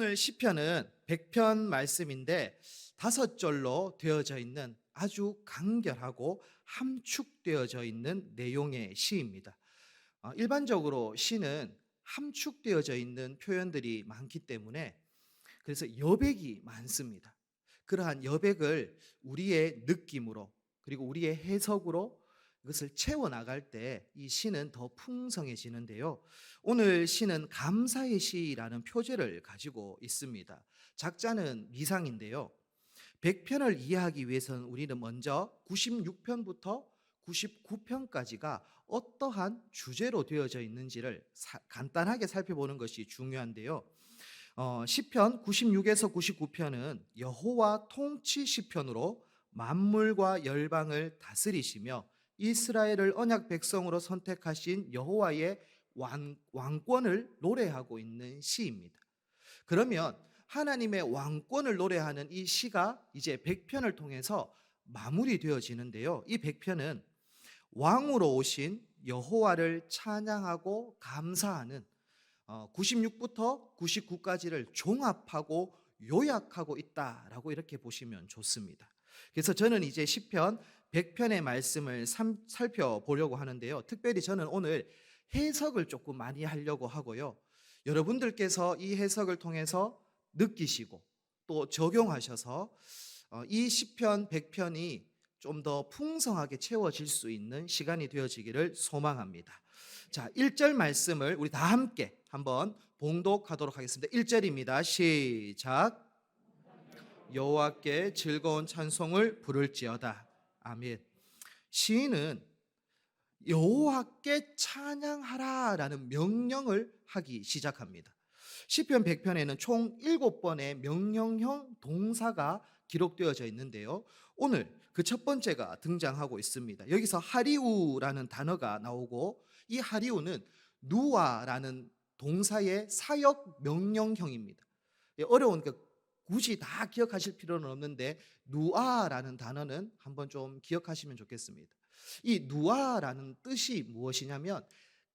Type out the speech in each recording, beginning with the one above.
오늘 시편은 100편 말씀인데 5절로 되어져 있는 아주 간결하고 함축되어져 있는 내용의 시입니다. 일반적으로 시는 함축되어져 있는 표현들이 많기 때문에 그래서 여백이 많습니다. 그러한 여백을 우리의 느낌으로 그리고 우리의 해석으로 이것을 채워 나갈 때 이 시는 더 풍성해지는데요. 오늘 시는 감사의 시라는 표제를 가지고 있습니다. 작자는 미상인데요. 100편을 이해하기 위해서는 우리는 먼저 96편부터 99편까지가 어떠한 주제로 되어져 있는지를 간단하게 살펴보는 것이 중요한데요. 시편 96에서 99편은 여호와 통치 시편으로 만물과 열방을 다스리시며 이스라엘을 언약 백성으로 선택하신 여호와의 왕권을 노래하고 있는 시입니다. 그러면 하나님의 왕권을 노래하는 이 시가 이제 100편을 통해서 마무리되어지는데요. 이 100편은 왕으로 오신 여호와를 찬양하고 감사하는 96부터 99까지를 종합하고 요약하고 있다라고 이렇게 보시면 좋습니다. 그래서 저는 이제 시편 100편의 말씀을 살펴보려고 하는데요. 특별히 저는 오늘 해석을 조금 많이 하려고 하고요. 여러분들께서 이 해석을 통해서 느끼시고 또 적용하셔서 이 시편 100편이 좀 더 풍성하게 채워질 수 있는 시간이 되어지기를 소망합니다. 자, 1절 말씀을 우리 다 함께 한번 봉독하도록 하겠습니다. 1절입니다. 시작. 여호와께 즐거운 찬송을 부를지어다. 아멘. 시인은 여호와께 찬양하라라는 명령을 하기 시작합니다. 시편 100편에는 총 7번의 명령형 동사가 기록되어져 있는데요. 오늘 그 첫 번째가 등장하고 있습니다. 여기서 하리우라는 단어가 나오고 이 하리우는 누아라는 동사의 사역 명령형입니다. 어려운 굳이 다 기억하실 필요는 없는데 누아라는 단어는 한번 좀 기억하시면 좋겠습니다. 이 누아라는 뜻이 무엇이냐면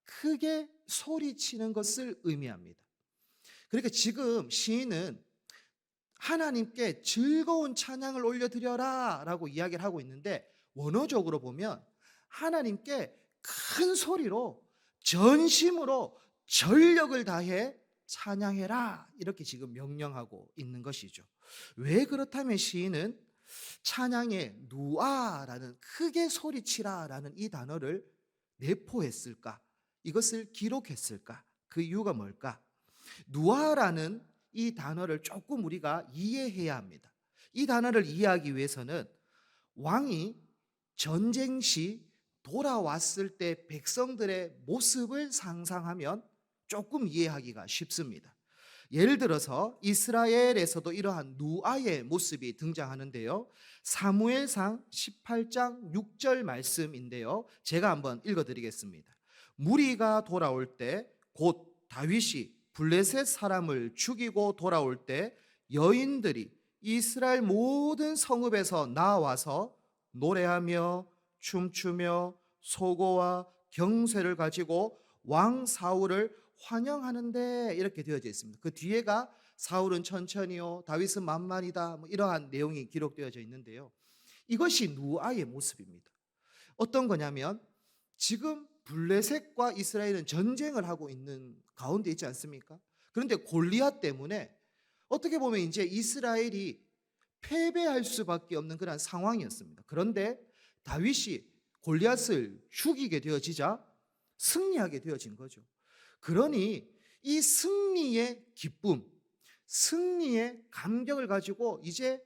크게 소리치는 것을 의미합니다. 그러니까 지금 시인은 하나님께 즐거운 찬양을 올려드려라 라고 이야기를 하고 있는데 원어적으로 보면 하나님께 큰 소리로 전심으로 전력을 다해 찬양해라 이렇게 지금 명령하고 있는 것이죠. 왜 그렇다면 시인은 찬양의 누아라는 크게 소리치라라는 이 단어를 내포했을까? 이것을 기록했을까? 그 이유가 뭘까? 누아라는 이 단어를 조금 우리가 이해해야 합니다. 이 단어를 이해하기 위해서는 왕이 전쟁 시 돌아왔을 때 백성들의 모습을 상상하면 조금 이해하기가 쉽습니다. 예를 들어서 이스라엘에서도 이러한 누아의 모습이 등장하는데요. 사무엘상 18장 6절 말씀인데요. 제가 한번 읽어드리겠습니다. 무리가 돌아올 때 곧 다윗이 블레셋 사람을 죽이고 돌아올 때 여인들이 이스라엘 모든 성읍에서 나와서 노래하며 춤추며 소고와 경쇠를 가지고 왕 사울을 환영하는데 이렇게 되어져 있습니다. 그 뒤에가 사울은 천천히요 다윗은 만만이다 이러한 내용이 기록되어져 있는데요. 이것이 누아의 모습입니다. 어떤 거냐면 지금 블레셋과 이스라엘은 전쟁을 하고 있는 가운데 있지 않습니까? 그런데 골리앗 때문에 어떻게 보면 이제 이스라엘이 패배할 수밖에 없는 그런 상황이었습니다. 그런데 다윗이 골리앗을 죽이게 되어지자 승리하게 되어진 거죠. 그러니 이 승리의 기쁨, 승리의 감격을 가지고 이제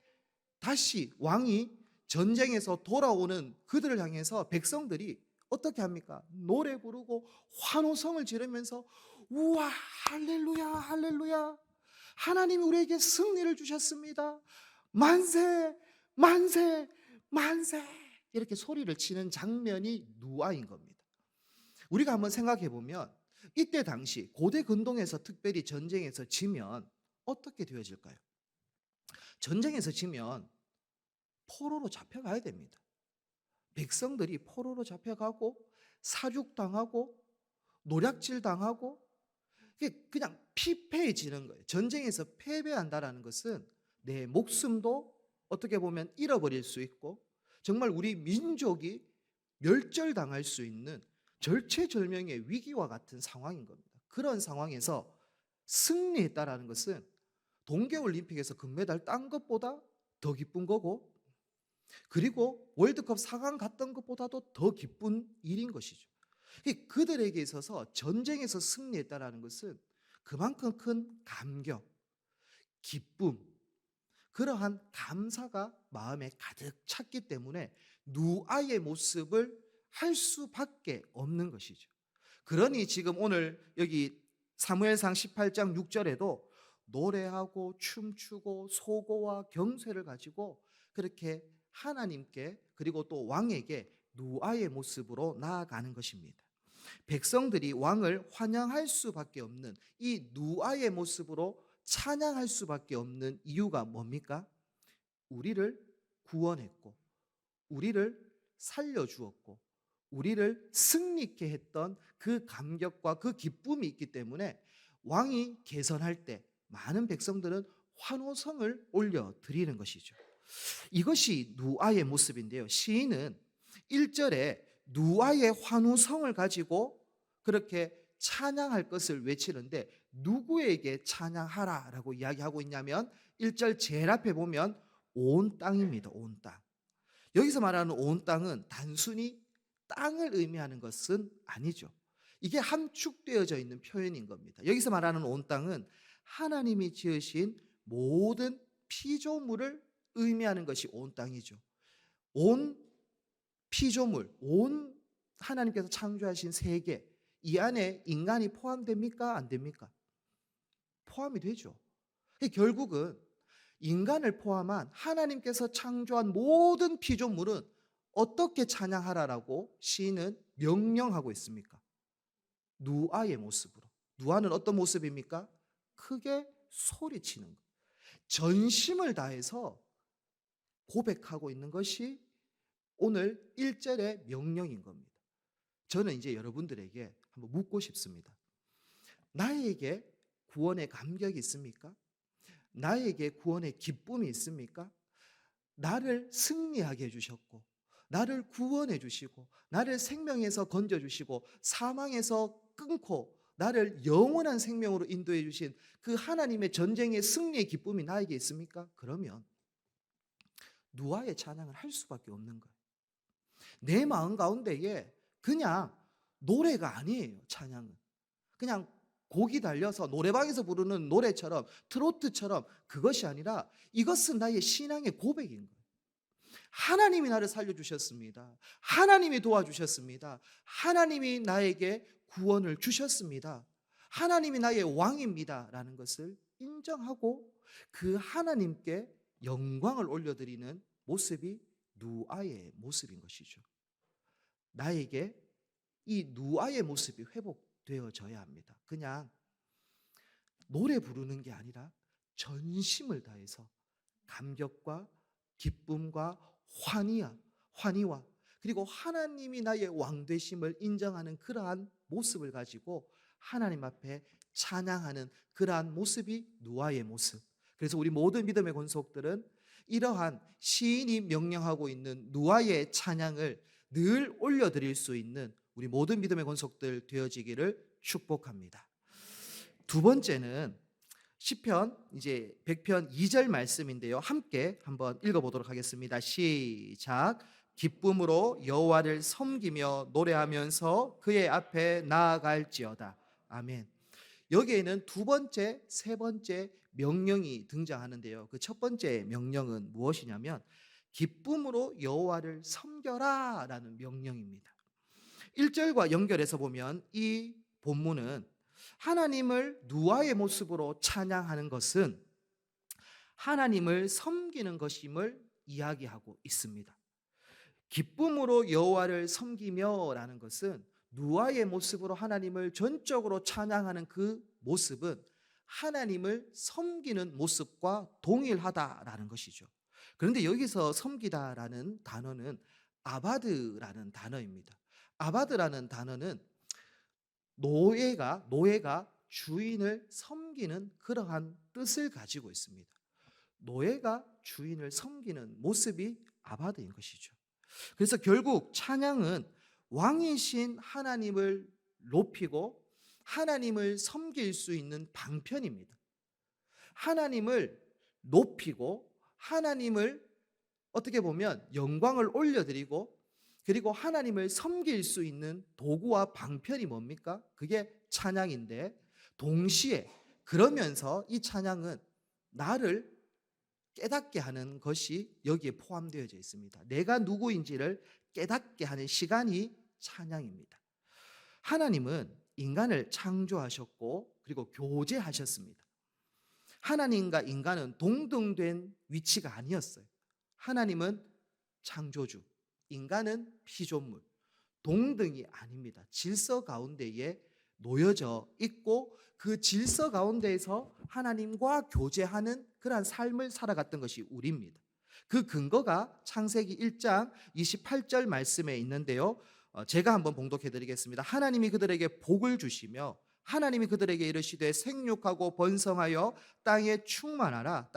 다시 왕이 전쟁에서 돌아오는 그들을 향해서 백성들이 어떻게 합니까? 노래 부르고 환호성을 지르면서 우와 할렐루야 할렐루야 하나님이 우리에게 승리를 주셨습니다. 만세 만세 만세 이렇게 소리를 치는 장면이 누아인 겁니다. 우리가 한번 생각해 보면 이때 당시 고대 근동에서 특별히 전쟁에서 지면 어떻게 되어질까요? 전쟁에서 지면 포로로 잡혀가야 됩니다. 백성들이 포로로 잡혀가고 사육당하고 노략질 당하고 그게 그냥 피폐해지는 거예요. 전쟁에서 패배한다라는 것은 내 목숨도 어떻게 보면 잃어버릴 수 있고 정말 우리 민족이 멸절당할 수 있는 절체절명의 위기와 같은 상황인 겁니다. 그런 상황에서 승리했다라는 것은 동계올림픽에서 금메달 딴 것보다 더 기쁜 거고, 그리고 월드컵 4강 갔던 것보다도 더 기쁜 일인 것이죠. 그들에게 있어서 전쟁에서 승리했다라는 것은 그만큼 큰 감격, 기쁨, 그러한 감사가 마음에 가득 찼기 때문에 누아의 모습을 할 수밖에 없는 것이죠. 그러니 지금 오늘 여기 사무엘상 18장 6절에도 노래하고 춤추고 소고와 경쇠를 가지고 그렇게 하나님께 그리고 또 왕에게 누아의 모습으로 나아가는 것입니다. 백성들이 왕을 환영할 수밖에 없는 이 누아의 모습으로 찬양할 수밖에 없는 이유가 뭡니까? 우리를 구원했고, 우리를 살려주었고, 우리를 승리케 했던 그 감격과 그 기쁨이 있기 때문에 왕이 개선할 때 많은 백성들은 환호성을 올려드리는 것이죠. 이것이 누아의 모습인데요. 시인은 1절에 누아의 환호성을 가지고 그렇게 찬양할 것을 외치는데 누구에게 찬양하라라고 이야기하고 있냐면 1절 제일 앞에 보면 온 땅입니다. 온 땅. 여기서 말하는 온 땅은 단순히 땅을 의미하는 것은 아니죠. 이게 함축되어져 있는 표현인 겁니다. 여기서 말하는 온 땅은 하나님이 지으신 모든 피조물을 의미하는 것이 온 땅이죠. 온 피조물, 온 하나님께서 창조하신 세계, 이 안에 인간이 포함됩니까? 안 됩니까? 포함이 되죠. 결국은 인간을 포함한 하나님께서 창조한 모든 피조물은 어떻게 찬양하라라고 시인은 명령하고 있습니까? 누아의 모습으로. 누아는 어떤 모습입니까? 크게 소리치는 것. 전심을 다해서 고백하고 있는 것이 오늘 1절의 명령인 겁니다. 저는 이제 여러분들에게 한번 묻고 싶습니다. 나에게 구원의 감격이 있습니까? 나에게 구원의 기쁨이 있습니까? 나를 승리하게 해주셨고, 나를 구원해 주시고, 나를 생명에서 건져 주시고, 사망에서 끊고 나를 영원한 생명으로 인도해 주신 그 하나님의 전쟁의 승리의 기쁨이 나에게 있습니까? 그러면 누아의 찬양을 할 수밖에 없는 거예요. 내 마음 가운데에 그냥 노래가 아니에요. 찬양은 그냥 곡이 달려서 노래방에서 부르는 노래처럼 트로트처럼 그것이 아니라 이것은 나의 신앙의 고백인 거예요. 하나님이 나를 살려주셨습니다. 하나님이 도와주셨습니다. 하나님이 나에게 구원을 주셨습니다. 하나님이 나의 왕입니다 라는 것을 인정하고 그 하나님께 영광을 올려드리는 모습이 누아의 모습인 것이죠. 나에게 이 누아의 모습이 회복되어져야 합니다. 그냥 노래 부르는 게 아니라 전심을 다해서 감격과 기쁨과 환희와 그리고 하나님이 나의 왕 되심을 인정하는 그러한 모습을 가지고 하나님 앞에 찬양하는 그러한 모습이 누아의 모습. 그래서 우리 모든 믿음의 권속들은 이러한 시인이 명령하고 있는 누아의 찬양을 늘 올려드릴 수 있는 우리 모든 믿음의 권속들 되어지기를 축복합니다. 두 번째는 시편 이제 100편 2절 말씀인데요. 함께 한번 읽어보도록 하겠습니다. 시작. 기쁨으로 여호와를 섬기며 노래하면서 그의 앞에 나아갈지어다. 아멘. 여기에는 두 번째, 세 번째 명령이 등장하는데요. 그 첫 번째 명령은 무엇이냐면 기쁨으로 여호와를 섬겨라 라는 명령입니다. 1절과 연결해서 보면 이 본문은 하나님을 누아의 모습으로 찬양하는 것은 하나님을 섬기는 것임을 이야기하고 있습니다. 기쁨으로 여호와를 섬기며 라는 것은 누아의 모습으로 하나님을 전적으로 찬양하는 그 모습은 하나님을 섬기는 모습과 동일하다라는 것이죠. 그런데 여기서 섬기다라는 단어는 아바드라는 단어입니다. 아바드라는 단어는 노예가 주인을 섬기는 그러한 뜻을 가지고 있습니다. 노예가 주인을 섬기는 모습이 아바드인 것이죠. 그래서 결국 찬양은 왕이신 하나님을 높이고 하나님을 섬길 수 있는 방편입니다. 하나님을 높이고 하나님을 어떻게 보면 영광을 올려드리고 그리고 하나님을 섬길 수 있는 도구와 방편이 뭡니까? 그게 찬양인데 동시에 그러면서 이 찬양은 나를 깨닫게 하는 것이 여기에 포함되어져 있습니다. 내가 누구인지를 깨닫게 하는 시간이 찬양입니다. 하나님은 인간을 창조하셨고 그리고 교제하셨습니다. 하나님과 인간은 동등된 위치가 아니었어요. 하나님은 창조주, 인간은 피조물, 동등이 아닙니다. 질서 가운데에 놓여져 있고 그 질서 가운데에서 하나님과 교제하는 그러한 삶을 살아갔던 것이 우리입니다. 그 근거가 창세기 1장 28절 말씀에 있는데요. 제가 한번 봉독해 드리겠습니다. 하나님이 그들에게 복을 주시며 하나님이 그들에게 이르시되 생육하고 번성하여 땅에 충만하라.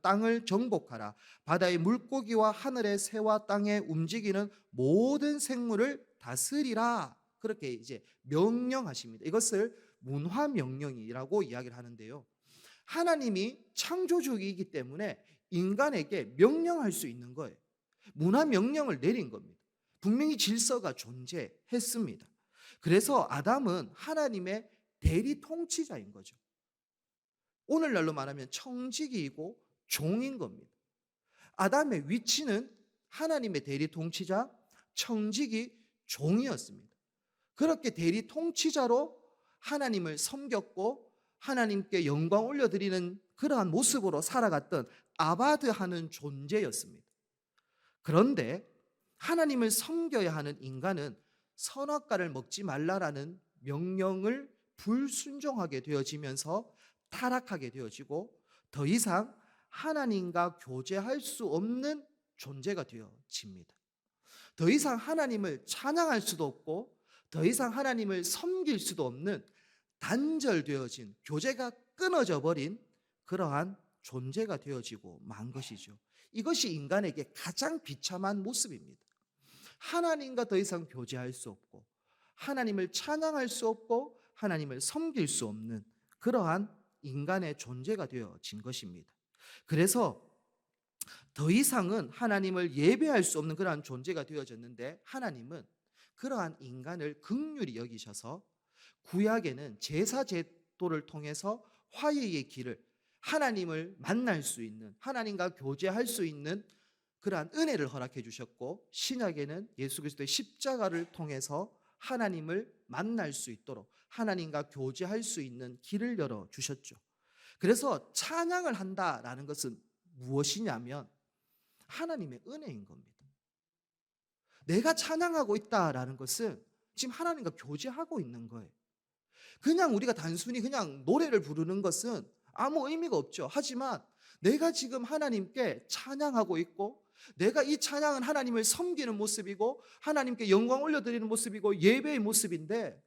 땅을 정복하라. 바다의 물고기와 하늘의 새와 땅에 움직이는 모든 생물을 다스리라. 그렇게 이제 명령하십니다. 이것을 문화 명령이라고 이야기를 하는데요. 하나님이 창조주이기 때문에 인간에게 명령할 수 있는 거예요. 문화 명령을 내린 겁니다. 분명히 질서가 존재했습니다. 그래서 아담은 하나님의 대리 통치자인 거죠. 오늘날로 말하면 청지기이고 종인 겁니다. 아담의 위치는 하나님의 대리 통치자, 청지기, 종이었습니다. 그렇게 대리 통치자로 하나님을 섬겼고 하나님께 영광 올려드리는 그러한 모습으로 살아갔던 아바드하는 존재였습니다. 그런데 하나님을 섬겨야 하는 인간은 선악과를 먹지 말라라는 명령을 불순종하게 되어지면서 타락하게 되어지고 더 이상 하나님과 교제할 수 없는 존재가 되어집니다. 더 이상 하나님을 찬양할 수도 없고 더 이상 하나님을 섬길 수도 없는 단절되어진, 교제가 끊어져 버린 그러한 존재가 되어지고 만 것이죠. 이것이 인간에게 가장 비참한 모습입니다. 하나님과 더 이상 교제할 수 없고 하나님을 찬양할 수 없고 하나님을 섬길 수 없는 그러한 인간의 존재가 되어진 것입니다. 그래서 더 이상은 하나님을 예배할 수 없는 그러한 존재가 되어졌는데 하나님은 그러한 인간을 긍휼히 여기셔서 구약에는 제사 제도를 통해서 화해의 길을, 하나님을 만날 수 있는, 하나님과 교제할 수 있는 그러한 은혜를 허락해 주셨고 신약에는 예수 그리스도의 십자가를 통해서 하나님을 만날 수 있도록 하나님과 교제할 수 있는 길을 열어 주셨죠. 그래서 찬양을 한다라는 것은 무엇이냐면 하나님의 은혜인 겁니다. 내가 찬양하고 있다라는 것은 지금 하나님과 교제하고 있는 거예요. 그냥 우리가 단순히 그냥 노래를 부르는 것은 아무 의미가 없죠. 하지만 내가 지금 하나님께 찬양하고 있고 내가 이 찬양은 하나님을 섬기는 모습이고 하나님께 영광 올려드리는 모습이고 예배의 모습인데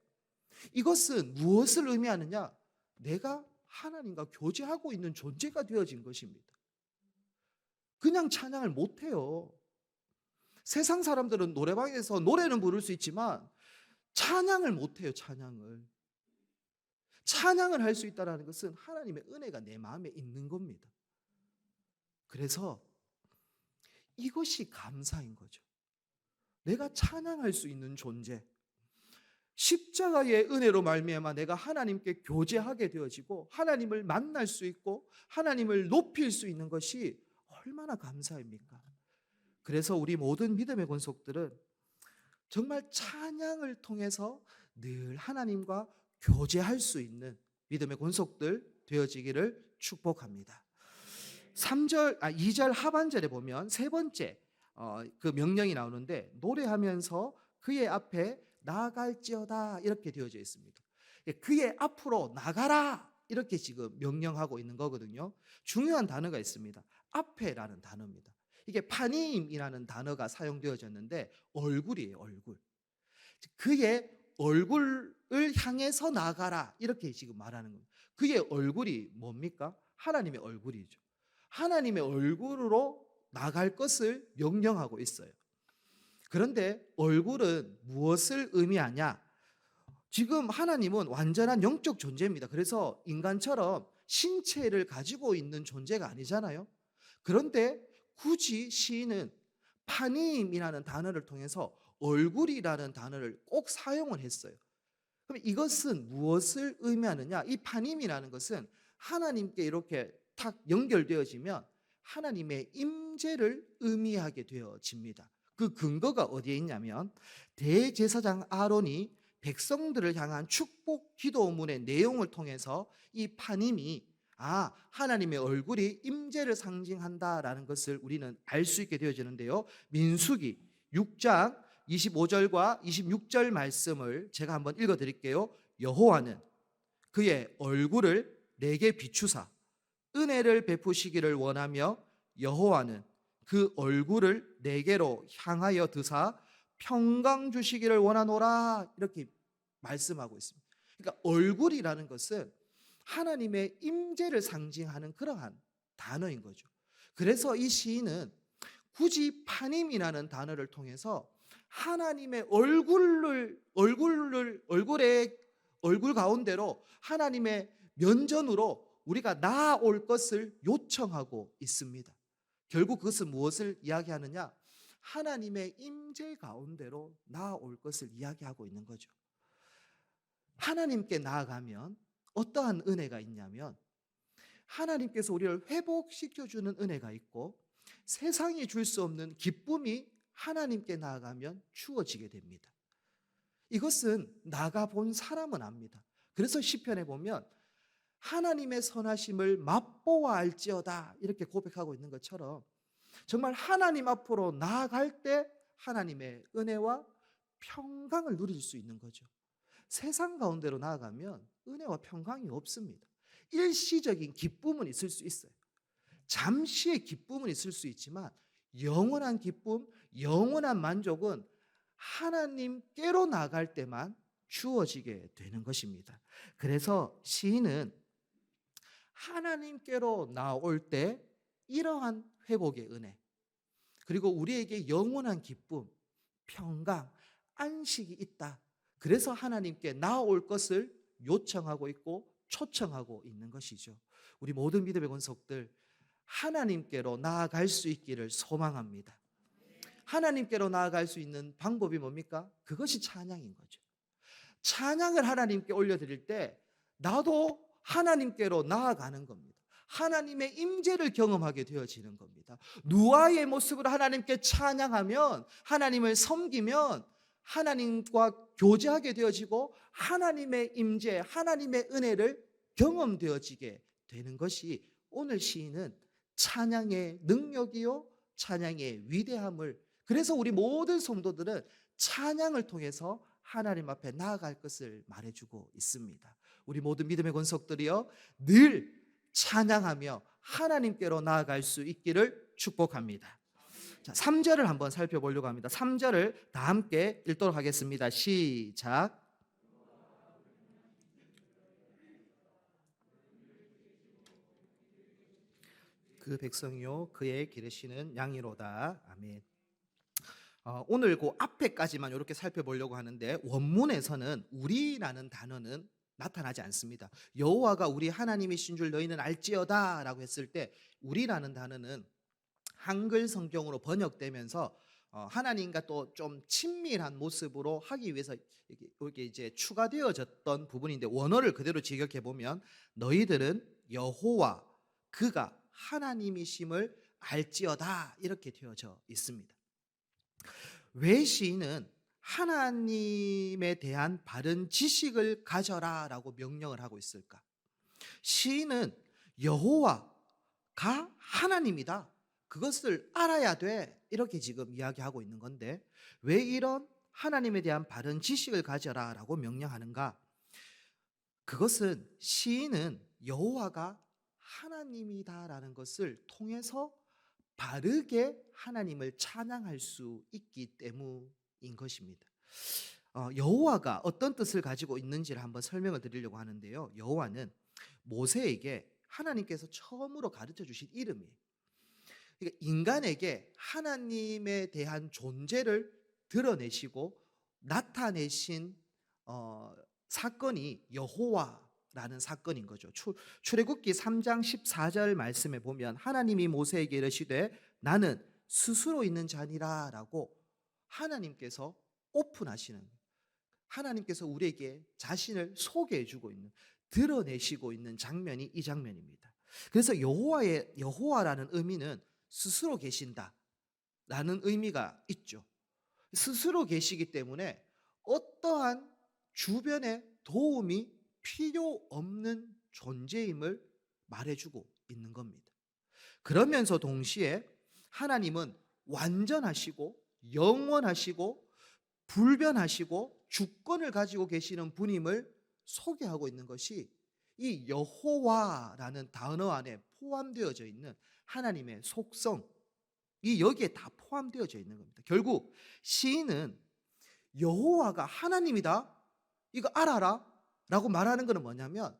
이것은 무엇을 의미하느냐? 내가 하나님과 교제하고 있는 존재가 되어진 것입니다. 그냥 찬양을 못해요. 세상 사람들은 노래방에서 노래는 부를 수 있지만 찬양을 못해요. 찬양을 할 수 있다는 것은 하나님의 은혜가 내 마음에 있는 겁니다. 그래서 이것이 감사인 거죠. 내가 찬양할 수 있는 존재, 십자가의 은혜로 말미암아 내가 하나님께 교제하게 되어지고 하나님을 만날 수 있고 하나님을 높일 수 있는 것이 얼마나 감사입니까? 그래서 우리 모든 믿음의 권속들은 정말 찬양을 통해서 늘 하나님과 교제할 수 있는 믿음의 권속들 되어지기를 축복합니다. 2절 하반절에 보면 세 번째 그 명령이 나오는데 노래하면서 그의 앞에 나아갈지어다 이렇게 되어져 있습니다. 그의 앞으로 나가라 이렇게 지금 명령하고 있는 거거든요. 중요한 단어가 있습니다. 앞에라는 단어입니다. 이게 파님이라는 단어가 사용되어졌는데 얼굴이에요. 얼굴. 그의 얼굴을 향해서 나가라 이렇게 지금 말하는 겁니다. 그의 얼굴이 뭡니까? 하나님의 얼굴이죠. 하나님의 얼굴로 나갈 것을 명령하고 있어요. 그런데 얼굴은 무엇을 의미하냐? 지금 하나님은 완전한 영적 존재입니다. 그래서 인간처럼 신체를 가지고 있는 존재가 아니잖아요. 그런데 굳이 시인은 파님이라는 단어를 통해서 얼굴이라는 단어를 꼭 사용을 했어요. 그럼 이것은 무엇을 의미하느냐? 이 파님이라는 것은 하나님께 이렇게 탁 연결되어지면 하나님의 임재를 의미하게 되어집니다. 그 근거가 어디에 있냐면 대제사장 아론이 백성들을 향한 축복 기도문의 내용을 통해서 이 파님이 하나님의 얼굴이 임재를 상징한다라는 것을 우리는 알 수 있게 되어지는데요. 민수기 6장 25절과 26절 말씀을 제가 한번 읽어 드릴게요. 여호와는 그의 얼굴을 내게 비추사 은혜를 베푸시기를 원하며 여호와는 그 얼굴을 내게로 향하여 드사 평강 주시기를 원하노라 이렇게 말씀하고 있습니다. 그러니까 얼굴이라는 것은 하나님의 임재를 상징하는 그러한 단어인 거죠. 그래서 이 시인은 굳이 파님이라는 단어를 통해서 하나님의 얼굴 가운데로 하나님의 면전으로 우리가 나아올 것을 요청하고 있습니다. 결국 그것은 무엇을 이야기하느냐? 하나님의 임재 가운데로 나아올 것을 이야기하고 있는 거죠. 하나님께 나아가면 어떠한 은혜가 있냐면 하나님께서 우리를 회복시켜주는 은혜가 있고 세상이 줄 수 없는 기쁨이 하나님께 나아가면 주어지게 됩니다. 이것은 나가본 사람은 압니다. 그래서 시편에 보면 하나님의 선하심을 맛보아 알지어다 이렇게 고백하고 있는 것처럼 정말 하나님 앞으로 나아갈 때 하나님의 은혜와 평강을 누릴 수 있는 거죠. 세상 가운데로 나아가면 은혜와 평강이 없습니다. 일시적인 기쁨은 있을 수 있어요. 잠시의 기쁨은 있을 수 있지만 영원한 기쁨, 영원한 만족은 하나님께로 나갈 때만 주어지게 되는 것입니다. 그래서 시인은 하나님께로 나올 때 이러한 회복의 은혜, 그리고 우리에게 영원한 기쁨, 평강, 안식이 있다. 그래서 하나님께 나올 것을 요청하고 있고 초청하고 있는 것이죠. 우리 모든 믿음의 권속들 하나님께로 나아갈 수 있기를 소망합니다. 하나님께로 나아갈 수 있는 방법이 뭡니까? 그것이 찬양인 거죠. 찬양을 하나님께 올려드릴 때 나도 하나님께로 나아가는 겁니다. 하나님의 임재를 경험하게 되어지는 겁니다. 누아의 모습으로 하나님께 찬양하면, 하나님을 섬기면 하나님과 교제하게 되어지고 하나님의 임재, 하나님의 은혜를 경험되어지게 되는 것이 오늘 시인은 찬양의 능력이요 찬양의 위대함을, 그래서 우리 모든 성도들은 찬양을 통해서 하나님 앞에 나아갈 것을 말해주고 있습니다. 우리 모든 믿음의 권속들이요 늘 찬양하며 하나님께로 나아갈 수 있기를 축복합니다. 자, 3절을 한번 살펴보려고 합니다. 3절을 다 함께 읽도록 하겠습니다. 시작. 그 백성이요 그의 기르시는 양이로다. 아멘. 오늘 그 앞에까지만 이렇게 살펴보려고 하는데 원문에서는 우리라는 단어는 나타나지 않습니다. 여호와가 우리 하나님이신 줄 너희는 알지어다 라고 했을 때 우리라는 단어는 한글 성경으로 번역되면서 하나님과 또 좀 친밀한 모습으로 하기 위해서 이렇게 이제 추가되어졌던 부분인데, 원어를 그대로 직역해 보면 너희들은 여호와 그가 하나님이심을 알지어다 이렇게 되어져 있습니다. 왜 시인은 하나님에 대한 바른 지식을 가져라라고 명령을 하고 있을까? 시인은 여호와가 하나님이다, 그것을 알아야 돼 이렇게 지금 이야기하고 있는 건데 왜 이런 하나님에 대한 바른 지식을 가져라라고 명령하는가? 그것은 시인은 여호와가 하나님이다라는 것을 통해서 바르게 하나님을 찬양할 수 있기 때문인 것입니다. 여호와가 어떤 뜻을 가지고 있는지를 한번 설명을 드리려고 하는데요. 여호와는 모세에게 하나님께서 처음으로 가르쳐 주신 이름이에요. 그러니까 인간에게 하나님에 대한 존재를 드러내시고 나타내신 사건이 여호와라는 사건인 거죠. 출애굽기 3장 14절 말씀에 보면 하나님이 모세에게 이르시되 나는 스스로 있는 자니라라고 하나님께서 오픈하시는 거예요. 하나님께서 우리에게 자신을 소개해 주고 있는, 드러내시고 있는 장면이 이 장면입니다. 그래서 여호와라는 의미는 스스로 계신다라는 의미가 있죠. 스스로 계시기 때문에 어떠한 주변의 도움이 필요 없는 존재임을 말해주고 있는 겁니다. 그러면서 동시에 하나님은 완전하시고 영원하시고 불변하시고 주권을 가지고 계시는 분임을 소개하고 있는 것이 이 여호와라는 단어 안에 포함되어져 있는 하나님의 속성, 이 여기에 다 포함되어져 있는 겁니다. 결국 시인은 여호와가 하나님이다, 이거 알아라 라고 말하는 것은 뭐냐면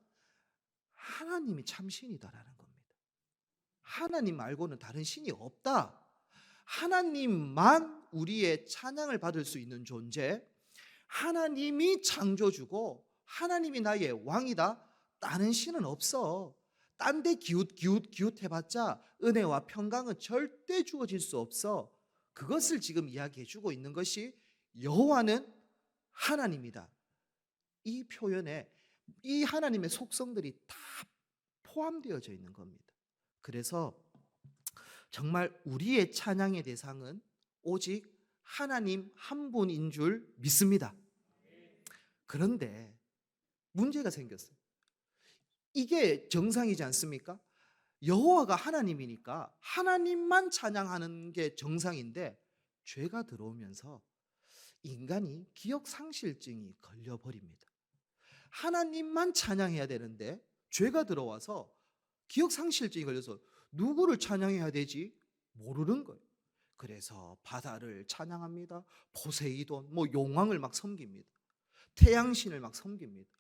하나님이 참 신이다라는 겁니다. 하나님 말고는 다른 신이 없다. 하나님만 우리의 찬양을 받을 수 있는 존재, 하나님이 창조주고 하나님이 나의 왕이다. 다른 신은 없어. 딴 데 기웃기웃 해봤자 은혜와 평강은 절대 주어질 수 없어. 그것을 지금 이야기해 주고 있는 것이 여호와는 하나님이다. 이 표현에 이 하나님의 속성들이 다 포함되어져 있는 겁니다. 그래서 정말 우리의 찬양의 대상은 오직 하나님 한 분인 줄 믿습니다. 그런데 문제가 생겼어요. 이게 정상이지 않습니까? 여호와가 하나님이니까 하나님만 찬양하는 게 정상인데 죄가 들어오면서 인간이 기억상실증이 걸려버립니다. 하나님만 찬양해야 되는데 죄가 들어와서 기억상실증이 걸려서 누구를 찬양해야 되지 모르는 거예요. 그래서 바다를 찬양합니다. 포세이돈, 용왕을 막 섬깁니다. 태양신을 막 섬깁니다.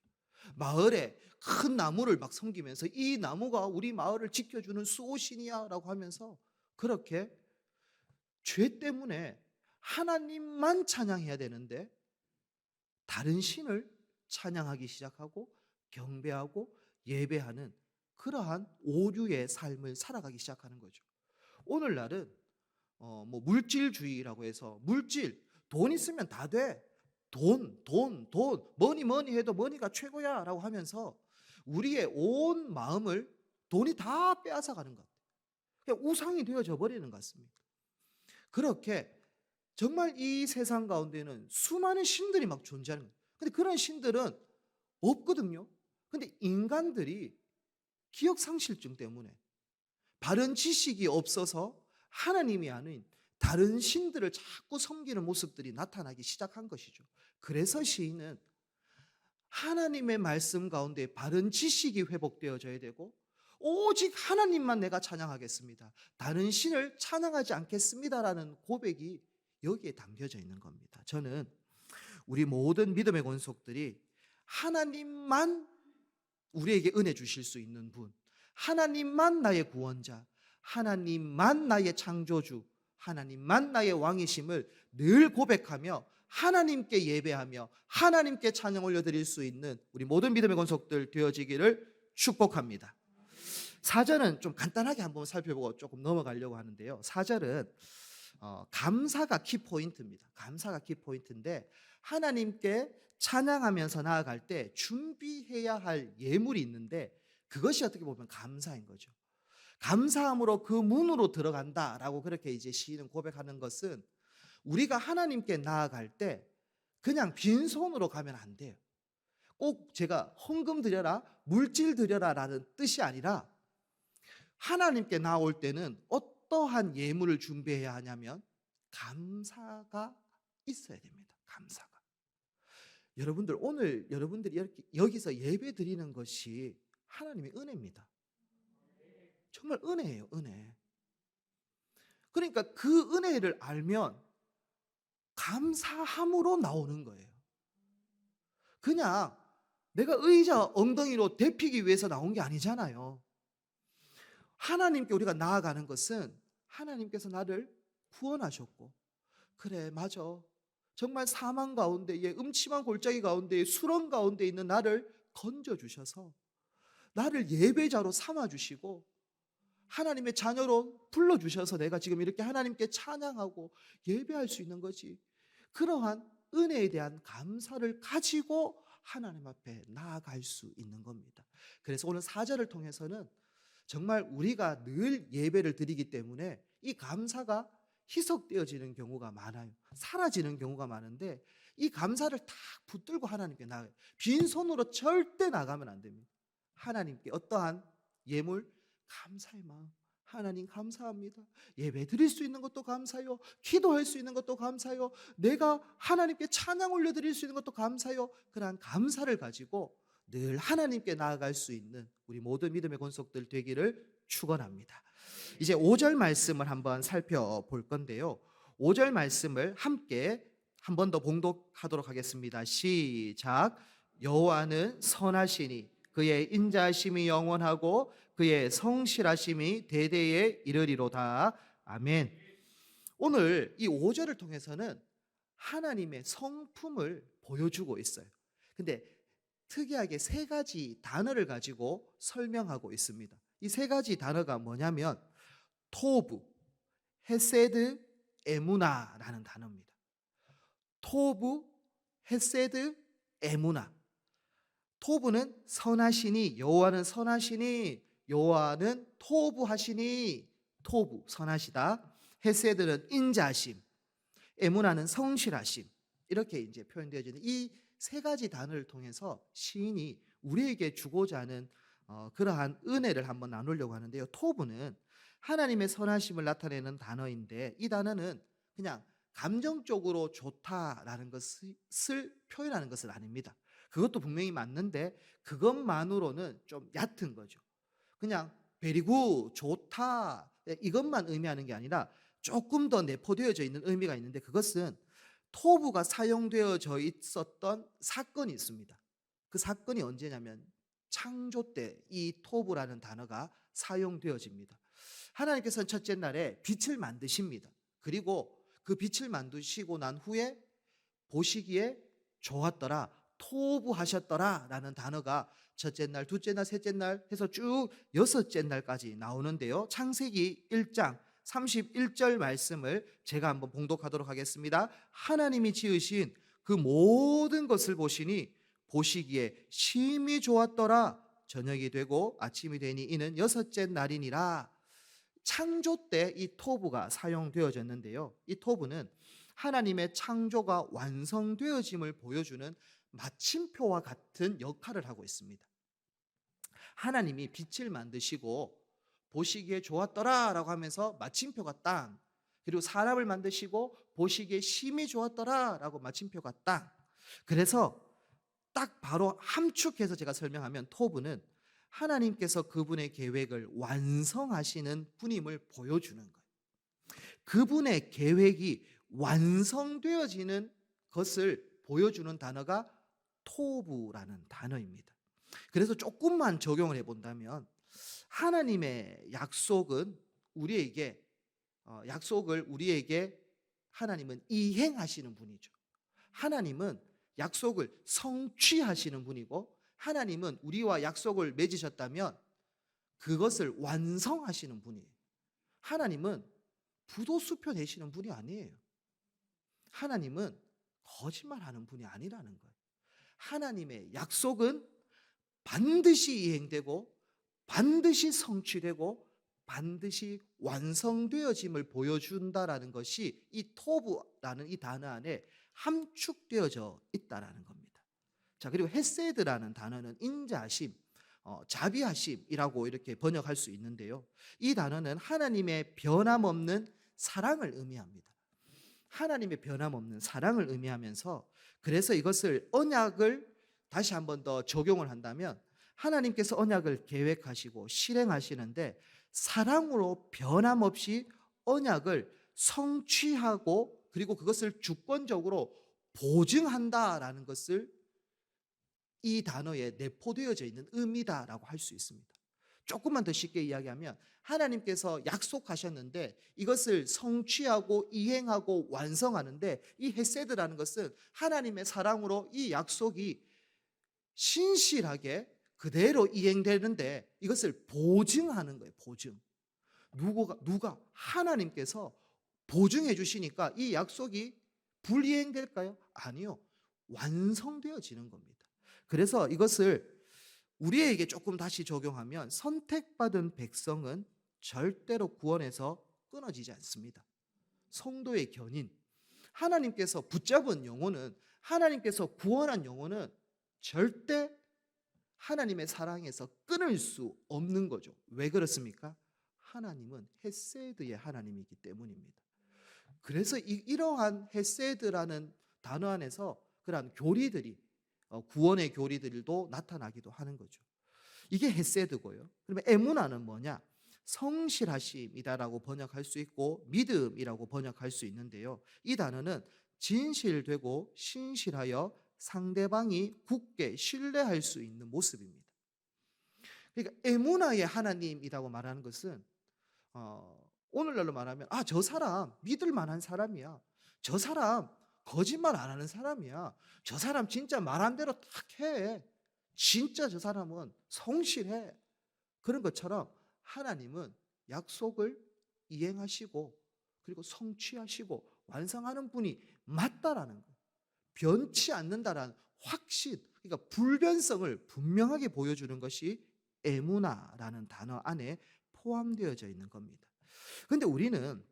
마을에 큰 나무를 막 섬기면서 이 나무가 우리 마을을 지켜주는 수호신이야 라고 하면서 그렇게 죄 때문에 하나님만 찬양해야 되는데 다른 신을 찬양하기 시작하고 경배하고 예배하는 그러한 오류의 삶을 살아가기 시작하는 거죠. 오늘날은 물질주의라고 해서 물질, 돈 있으면 다 돼. 돈, 뭐니 해도 머니가 최고야 라고 하면서 우리의 온 마음을 돈이 다 빼앗아가는 것 같아요. 그냥 우상이 되어져 버리는 것 같습니다. 그렇게 정말 이 세상 가운데는 수많은 신들이 막 존재하는 거예요. 근데 그런 신들은 없거든요. 근데 인간들이 기억상실증 때문에 바른 지식이 없어서 하나님이 아닌 다른 신들을 자꾸 섬기는 모습들이 나타나기 시작한 것이죠. 그래서 시인은 하나님의 말씀 가운데 바른 지식이 회복되어져야 되고 오직 하나님만 내가 찬양하겠습니다. 다른 신을 찬양하지 않겠습니다라는 고백이 여기에 담겨져 있는 겁니다. 저는 우리 모든 믿음의 권속들이 하나님만 우리에게 은혜 주실 수 있는 분, 하나님만 나의 구원자, 하나님만 나의 창조주, 하나님만 나의 왕이심을 늘 고백하며 하나님께 예배하며 하나님께 찬양 올려드릴 수 있는 우리 모든 믿음의 권속들 되어지기를 축복합니다. 4절은 좀 간단하게 한번 살펴보고 조금 넘어가려고 하는데요. 4절은 감사가 키포인트입니다. 감사가 키포인트인데 하나님께 찬양하면서 나아갈 때 준비해야 할 예물이 있는데 그것이 어떻게 보면 감사인 거죠. 감사함으로 그 문으로 들어간다라고 그렇게 이제 시인은 고백하는 것은 우리가 하나님께 나아갈 때 그냥 빈손으로 가면 안 돼요. 꼭 제가 헌금 드려라, 물질 드려라라는 뜻이 아니라 하나님께 나올 때는 어떠한 예물을 준비해야 하냐면 감사가 있어야 됩니다. 감사가. 여러분들 오늘 여러분들이 이렇게 여기서 예배 드리는 것이 하나님의 은혜입니다. 정말 은혜예요, 은혜. 그러니까 그 은혜를 알면 감사함으로 나오는 거예요. 그냥 내가 의자 엉덩이로 데피기 위해서 나온 게 아니잖아요. 하나님께 우리가 나아가는 것은 하나님께서 나를 구원하셨고, 그래 맞아, 정말 사망 가운데에, 음침한 골짜기 가운데에, 수렁 가운데 있는 나를 건져주셔서 나를 예배자로 삼아주시고 하나님의 자녀로 불러주셔서 내가 지금 이렇게 하나님께 찬양하고 예배할 수 있는 거지. 그러한 은혜에 대한 감사를 가지고 하나님 앞에 나아갈 수 있는 겁니다. 그래서 오늘 4절을 통해서는 정말 우리가 늘 예배를 드리기 때문에 이 감사가 희석되어지는 경우가 많아요. 사라지는 경우가 많은데 이 감사를 딱 붙들고 하나님께 나가요. 빈손으로 절대 나가면 안 됩니다. 하나님께 어떠한 예물? 감사의 마음. 하나님 감사합니다. 예배 드릴 수 있는 것도 감사요. 기도할 수 있는 것도 감사요. 내가 하나님께 찬양 올려드릴 수 있는 것도 감사요. 그러한 감사를 가지고 늘 하나님께 나아갈 수 있는 우리 모든 믿음의 권속들 되기를 축원합니다. 이제 5절 말씀을 한번 살펴볼 건데요. 5절 말씀을 함께 한 번 더 봉독하도록 하겠습니다. 시작. 여호와는 선하시니 그의 인자하심이 영원하고 그의 성실하심이 대대에 이르리로다. 아멘. 오늘 이 5절을 통해서는 하나님의 성품을 보여주고 있어요. 근데 특이하게 세 가지 단어를 가지고 설명하고 있습니다. 이 세 가지 단어가 뭐냐면 토부, 헤세드, 에무나라는 단어입니다. 토부, 헤세드, 에무나. 토부는 선하시니, 여호와는 선하시니, 여호와는 토부하시니, 토부 선하시다. 헤세드는 인자하심, 에무나는 성실하심. 이렇게 이제 표현되어지는 이 세 가지 단어를 통해서 시인이 우리에게 주고자 하는 그러한 은혜를 한번 나누려고 하는데요. 토부는 하나님의 선하심을 나타내는 단어인데 이 단어는 그냥 감정적으로 좋다라는 것을 표현하는 것은 아닙니다. 그것도 분명히 맞는데 그것만으로는 좀 얕은 거죠. 그냥 베리굿, 좋다 이것만 의미하는 게 아니라 조금 더 내포되어져 있는 의미가 있는데 그것은 토부가 사용되어져 있었던 사건이 있습니다. 그 사건이 언제냐면 창조 때 이 토부라는 단어가 사용되어집니다. 하나님께서는 첫째 날에 빛을 만드십니다. 그리고 그 빛을 만드시고 난 후에 보시기에 좋았더라, 토부하셨더라 라는 단어가 첫째 날, 둘째 날, 셋째 날 해서 쭉 여섯째 날까지 나오는데요. 창세기 1장 31절 말씀을 제가 한번 봉독하도록 하겠습니다. 하나님이 지으신 그 모든 것을 보시니 보시기에 심히 좋았더라. 저녁이 되고 아침이 되니 이는 여섯째 날이니라. 창조 때 이 토부가 사용되어졌는데요. 이 토부는 하나님의 창조가 완성되어짐을 보여주는 마침표와 같은 역할을 하고 있습니다. 하나님이 빛을 만드시고 보시기에 좋았더라 라고 하면서 마침표가 땅, 그리고 사람을 만드시고 보시기에 심히 좋았더라 라고 마침표가 땅. 그래서 딱 바로 함축해서 제가 설명하면 토부는 하나님께서 그분의 계획을 완성하시는 분임을 보여주는 거예요. 그분의 계획이 완성되어지는 것을 보여주는 단어가 토부라는 단어입니다. 그래서 조금만 적용을 해본다면 하나님의 약속은 약속을 우리에게 하나님은 이행하시는 분이죠. 하나님은 약속을 성취하시는 분이고 하나님은 우리와 약속을 맺으셨다면 그것을 완성하시는 분이에요. 하나님은 부도수표 내시는 분이 아니에요. 하나님은 거짓말하는 분이 아니라는 거예요. 하나님의 약속은 반드시 이행되고 반드시 성취되고 반드시 완성되어짐을 보여준다라는 것이 이 토부라는 이 단어 안에 함축되어져 있다라는 겁니다. 자, 그리고 헤세드라는 단어는 인자하심, 자비하심이라고 이렇게 번역할 수 있는데요. 이 단어는 하나님의 변함없는 사랑을 의미합니다. 하나님의 변함없는 사랑을 의미하면서 그래서 이것을 언약을 다시 한 번 더 적용을 한다면 하나님께서 언약을 계획하시고 실행하시는데 사랑으로 변함없이 언약을 성취하고 그리고 그것을 주권적으로 보증한다라는 것을 이 단어에 내포되어져 있는 의미다라고 할 수 있습니다. 조금만 더 쉽게 이야기하면 하나님께서 약속하셨는데 이것을 성취하고 이행하고 완성하는데 이 헤세드라는 것은 하나님의 사랑으로 이 약속이 신실하게 그대로 이행되는데 이것을 보증하는 거예요. 보증. 누가 하나님께서 보증해 주시니까 이 약속이 불이행될까요? 아니요. 완성되어지는 겁니다. 그래서 이것을 우리에게 조금 다시 적용하면 선택받은 백성은 절대로 구원에서 끊어지지 않습니다. 성도의 견인, 하나님께서 붙잡은 영혼은, 하나님께서 구원한 영혼은 절대 하나님의 사랑에서 끊을 수 없는 거죠. 왜 그렇습니까? 하나님은 헤세드의 하나님이기 때문입니다. 그래서 이러한 헤세드라는 단어 안에서 그러한 교리들이 구원의 교리들도 나타나기도 하는 거죠. 이게 헤세드고요. 그러면 에무나는 뭐냐? 성실하심이다라고 번역할 수 있고 믿음이라고 번역할 수 있는데요. 이 단어는 진실되고 신실하여 상대방이 굳게 신뢰할 수 있는 모습입니다. 그러니까 에무나의 하나님이라고 말하는 것은 오늘날로 말하면 저 사람 믿을 만한 사람이야. 저 사람 거짓말 안 하는 사람이야. 저 사람 진짜 말한 대로 딱 해. 진짜 저 사람은 성실해. 그런 것처럼 하나님은 약속을 이행하시고 그리고 성취하시고 완성하는 분이 맞다라는 거예요. 변치 않는다라는 확신, 그러니까 불변성을 분명하게 보여주는 것이 에무나라는 단어 안에 포함되어져 있는 겁니다. 그런데 우리는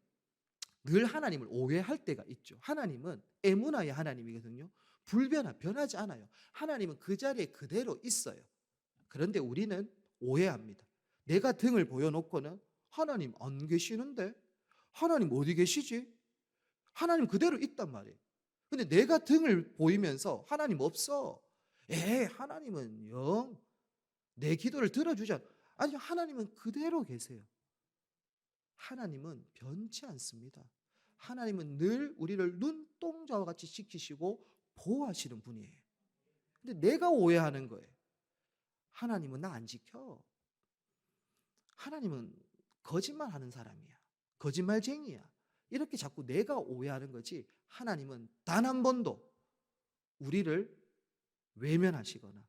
늘 하나님을 오해할 때가 있죠. 하나님은 에무나의 하나님이거든요. 변하지 않아요. 하나님은 그 자리에 그대로 있어요. 그런데 우리는 오해합니다. 내가 등을 보여놓고는 하나님 안 계시는데? 하나님 어디 계시지? 하나님 그대로 있단 말이에요. 근데 내가 등을 보이면서 하나님 없어. 하나님은 영 내 기도를 들어주지 않아. 아니, 하나님은 그대로 계세요. 하나님은 변치 않습니다. 하나님은 늘 우리를 눈동자와 같이 지키시고 보호하시는 분이에요. 근데 내가 오해하는 거예요. 하나님은 나 안 지켜. 하나님은 거짓말하는 사람이야. 거짓말쟁이야. 이렇게 자꾸 내가 오해하는 거지 하나님은 단 한 번도 우리를 외면하시거나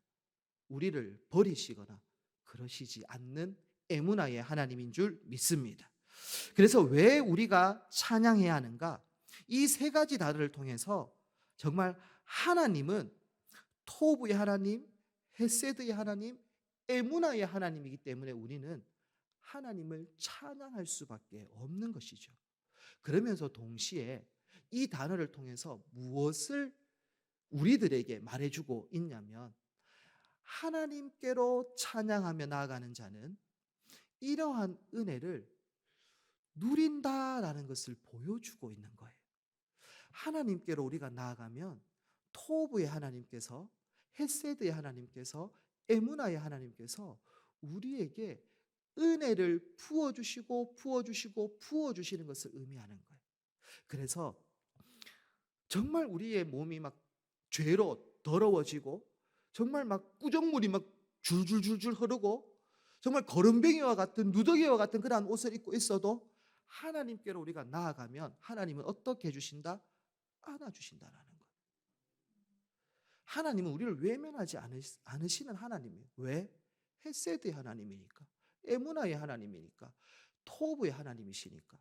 우리를 버리시거나 그러시지 않는 에무나의 하나님인 줄 믿습니다. 그래서 왜 우리가 찬양해야 하는가? 이 세 가지 단어를 통해서 정말 하나님은 토브의 하나님, 헤세드의 하나님, 에무나의 하나님이기 때문에 우리는 하나님을 찬양할 수밖에 없는 것이죠. 그러면서 동시에 이 단어를 통해서 무엇을 우리들에게 말해주고 있냐면 하나님께로 찬양하며 나아가는 자는 이러한 은혜를 누린다라는 것을 보여주고 있는 거예요. 하나님께로 우리가 나아가면 토브의 하나님께서, 헤세드의 하나님께서, 에무나의 하나님께서 우리에게 은혜를 부어주시고 부어주시고 부어주시는 것을 의미하는 거예요. 그래서 정말 우리의 몸이 막 죄로 더러워지고 정말 막 꾸정물이 막 줄줄줄줄 흐르고 정말 거름뱅이와 같은 누더기와 같은 그러한 옷을 입고 있어도 하나님께로 우리가 나아가면 하나님은 어떻게 해주신다? 안아주신다라는 거예요. 하나님은 우리를 외면하지 않으시는 하나님이에요. 왜? 헤세드의 하나님이니까, 에무나의 하나님이니까, 토브의 하나님이시니까.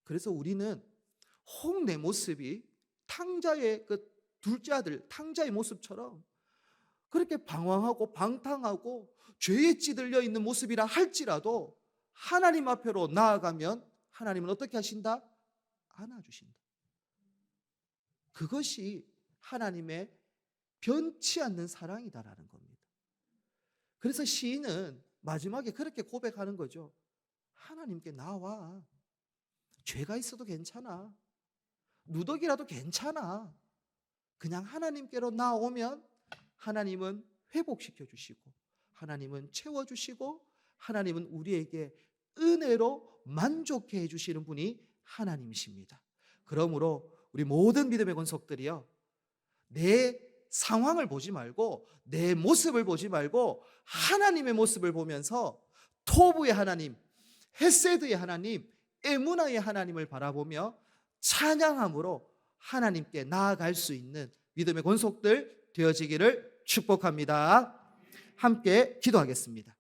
그래서 우리는 혹 내 모습이 탕자의 그 둘째 아들 탕자의 모습처럼 그렇게 방황하고 방탕하고 죄에 찌들려 있는 모습이라 할지라도 하나님 앞으로 나아가면 하나님은 어떻게 하신다? 안아주신다. 그것이 하나님의 변치 않는 사랑이다라는 겁니다. 그래서 시인은 마지막에 그렇게 고백하는 거죠. 하나님께 나와. 죄가 있어도 괜찮아. 누더기라도 괜찮아. 그냥 하나님께로 나오면 하나님은 회복시켜 주시고 하나님은 채워주시고 하나님은 우리에게 은혜로 만족해 해주시는 분이 하나님이십니다. 그러므로 우리 모든 믿음의 권속들이요, 내 상황을 보지 말고 내 모습을 보지 말고 하나님의 모습을 보면서 토부의 하나님, 헤세드의 하나님, 에무나의 하나님을 바라보며 찬양함으로 하나님께 나아갈 수 있는 믿음의 권속들 되어지기를 축복합니다. 함께 기도하겠습니다.